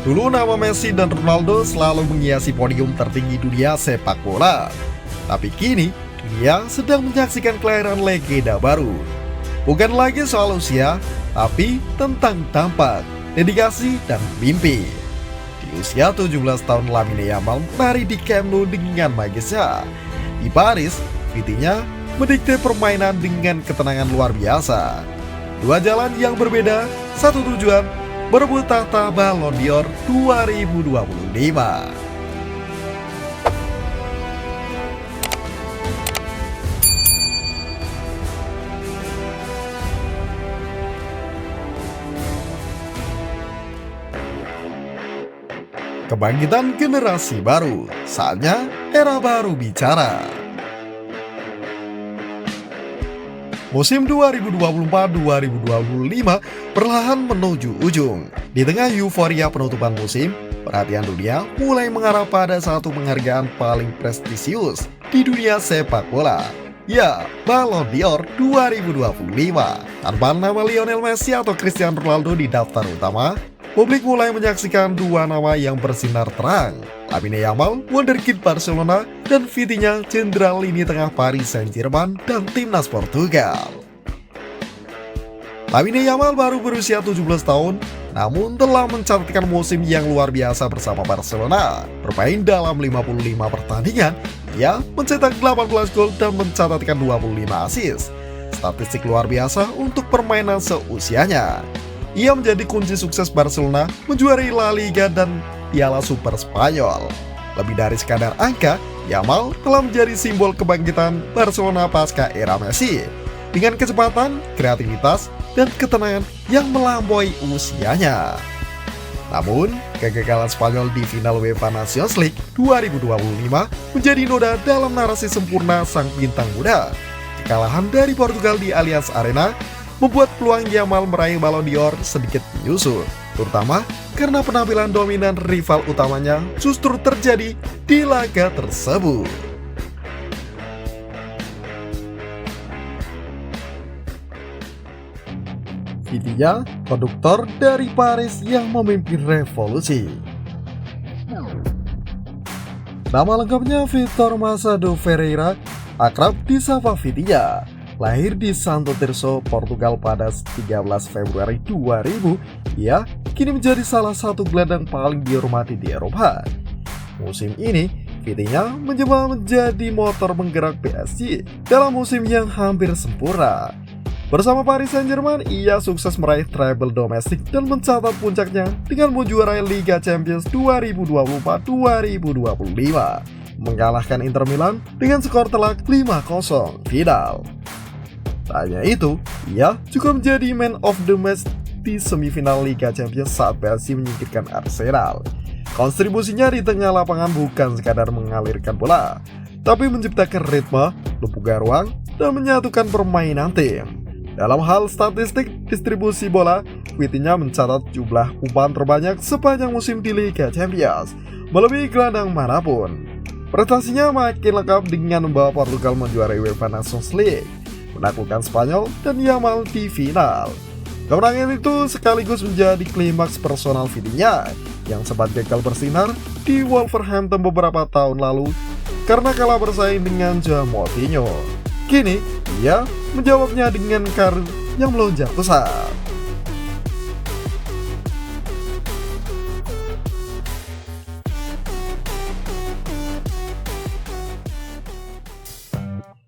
Dulu nama Messi dan Ronaldo selalu menghiasi podium tertinggi dunia sepak bola. Tapi kini, dunia sedang menyaksikan kelahiran legenda baru. Bukan lagi soal usia, tapi tentang tampak, dedikasi, dan mimpi. Di usia 17 tahun, Lamine Yamal menari di Camp Nou dengan magisnya. Di Paris, Vitinha mendikte permainan dengan ketenangan luar biasa. Dua jalan yang berbeda, satu tujuan, berebut tahta Ballon d'Or 2025. Kebangkitan generasi baru, saatnya era baru bicara. Musim 2024-2025 perlahan menuju ujung. Di tengah euforia penutupan musim, perhatian dunia mulai mengarah pada satu penghargaan paling prestisius di dunia sepak bola. Ya, Ballon d'Or 2025. Tanpa nama Lionel Messi atau Cristiano Ronaldo di daftar utama, publik mulai menyaksikan dua nama yang bersinar terang. Lamine Yamal, wonderkid Barcelona, dan Vitinha, jenderal lini tengah Paris Saint-Germain dan timnas Portugal. Lamine Yamal baru berusia 17 tahun, namun telah mencatatkan musim yang luar biasa bersama Barcelona. Bermain dalam 55 pertandingan, ia mencetak 18 gol dan mencatatkan 25 assist. Statistik luar biasa untuk permainan seusianya. Ia menjadi kunci sukses Barcelona menjuarai La Liga dan Piala Super Spanyol. Lebih dari sekadar angka, Yamal telah menjadi simbol kebangkitan Barcelona pasca era Messi. Dengan kecepatan, kreativitas, dan ketenangan yang melampaui usianya. Namun, kegagalan Spanyol di final UEFA Nations League 2025 menjadi noda dalam narasi sempurna sang bintang muda. Kekalahan dari Portugal di Allianz Arena membuat peluang Yamal meraih Ballon d'Or sedikit menyusut, terutama karena penampilan dominan rival utamanya justru terjadi di laga tersebut. Vitinha, konduktor dari Paris yang memimpin revolusi. Nama lengkapnya Vitor Masado Ferreira, akrab disapa Vitinha. Lahir di Santo Tirso, Portugal pada 13 Februari 2000, ia kini menjadi salah satu gelandang paling dihormati di Eropa. Musim ini, Vitinha menjelma menjadi motor penggerak PSG dalam musim yang hampir sempurna. Bersama Paris Saint-Germain, ia sukses meraih treble domestik dan mencatat puncaknya dengan menjuarai Liga Champions 2024-2025, mengalahkan Inter Milan dengan skor telak 5-0 final. Tak hanya itu, ia juga menjadi man of the match di semifinal Liga Champions saat PSG menyingkirkan Arsenal. Kontribusinya di tengah lapangan bukan sekadar mengalirkan bola, tapi menciptakan ritme, membuka ruang, dan menyatukan permainan tim. Dalam hal statistik distribusi bola, Vitinha mencatat jumlah umpan terbanyak sepanjang musim di Liga Champions, melebihi gelandang manapun. Prestasinya makin lengkap dengan membawa Portugal menjuarai UEFA Nations League, menaklukkan Spanyol dan Yamal di final. Kemenangan itu sekaligus menjadi klimaks personal Vitinha yang sempat gagal bersinar di Wolverhampton beberapa tahun lalu karena kalah bersaing dengan Jose Mourinho. Kini, ia menjawabnya dengan karir yang melonjak pesat.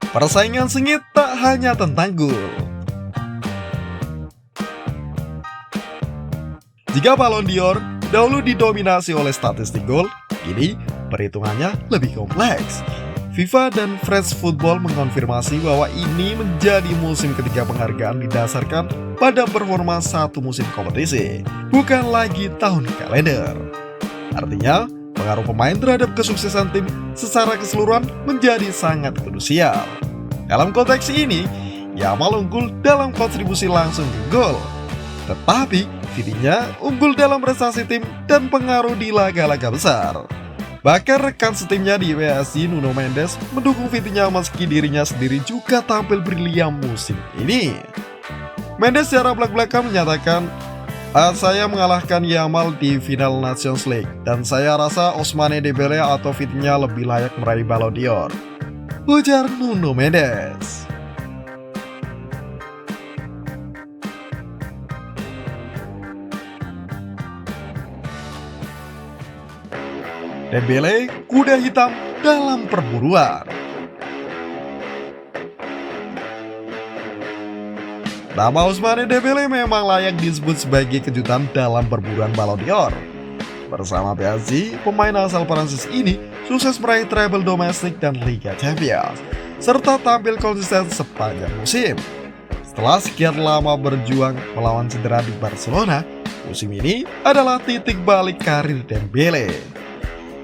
Persaingan sengit tak hanya tentang gol. Jika Ballon d'Or dahulu didominasi oleh statistik gol, kini perhitungannya lebih kompleks. FIFA dan French Football mengonfirmasi bahwa ini menjadi musim ketiga penghargaan didasarkan pada performa satu musim kompetisi, bukan lagi tahun kalender. Artinya, pengaruh pemain terhadap kesuksesan tim secara keseluruhan menjadi sangat krusial. Dalam konteks ini, Yamal unggul dalam kontribusi langsung ke gol, tetapi Vitinha unggul dalam prestasi tim dan pengaruh di laga-laga besar. Bahkan rekan setimnya di PSG, Nuno Mendes, mendukung Vitinha meski dirinya sendiri juga tampil brilian musim ini. Mendes secara belak-belakan menyatakan, Saya mengalahkan Yamal di final Nations League, dan saya rasa Ousmane Dembele atau Vitinha lebih layak meraih Ballon d'Or, ujar Nuno Mendes. Dembele kuda hitam dalam perburuan. Nama Ousmane Dembele memang layak disebut sebagai kejutan dalam perburuan Ballon d'Or. Bersama PSG, pemain asal Prancis ini sukses meraih treble domestik dan Liga Champions, serta tampil konsisten sepanjang musim. Setelah sekian lama berjuang melawan cedera di Barcelona, musim ini adalah titik balik karir Dembele.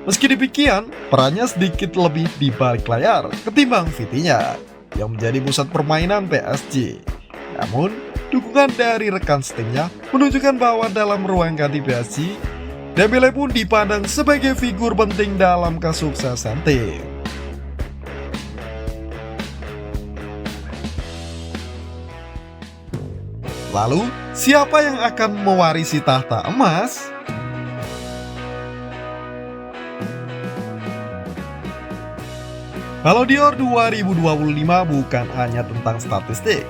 Meski demikian, perannya sedikit lebih di balik layar ketimbang Vitinha yang menjadi pusat permainan PSG. Namun, dukungan dari rekan setimnya menunjukkan bahwa dalam ruang ganti PSG, Dembele pun dipandang sebagai figur penting dalam kesuksesan tim. Lalu, siapa yang akan mewarisi tahta emas? Ballon d'Or 2025 bukan hanya tentang statistik,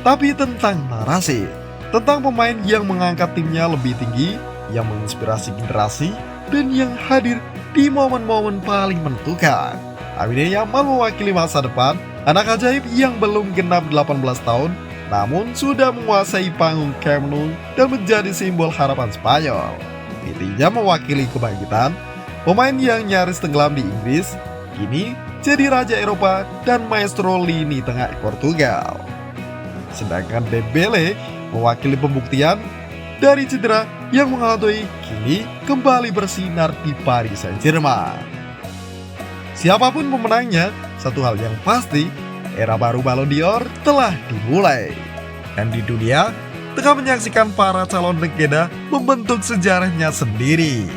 tapi tentang narasi, tentang pemain yang mengangkat timnya lebih tinggi, yang menginspirasi generasi, dan yang hadir di momen-momen paling menentukan. Amineya mewakili masa depan, anak ajaib yang belum genap 18 tahun, namun sudah menguasai panggung Camp Nou dan menjadi simbol harapan Spanyol. Vitinha mewakili kebangkitan, pemain yang nyaris tenggelam di Inggris, kini jadi raja Eropa dan maestro lini tengah Portugal. Sedangkan Dembele mewakili pembuktian dari cedera yang menghantui, kini kembali bersinar di Paris Saint-Germain. Siapapun pemenangnya, satu hal yang pasti, era baru Ballon d'Or telah dimulai. Dan di dunia, tengah menyaksikan para calon legenda membentuk sejarahnya sendiri.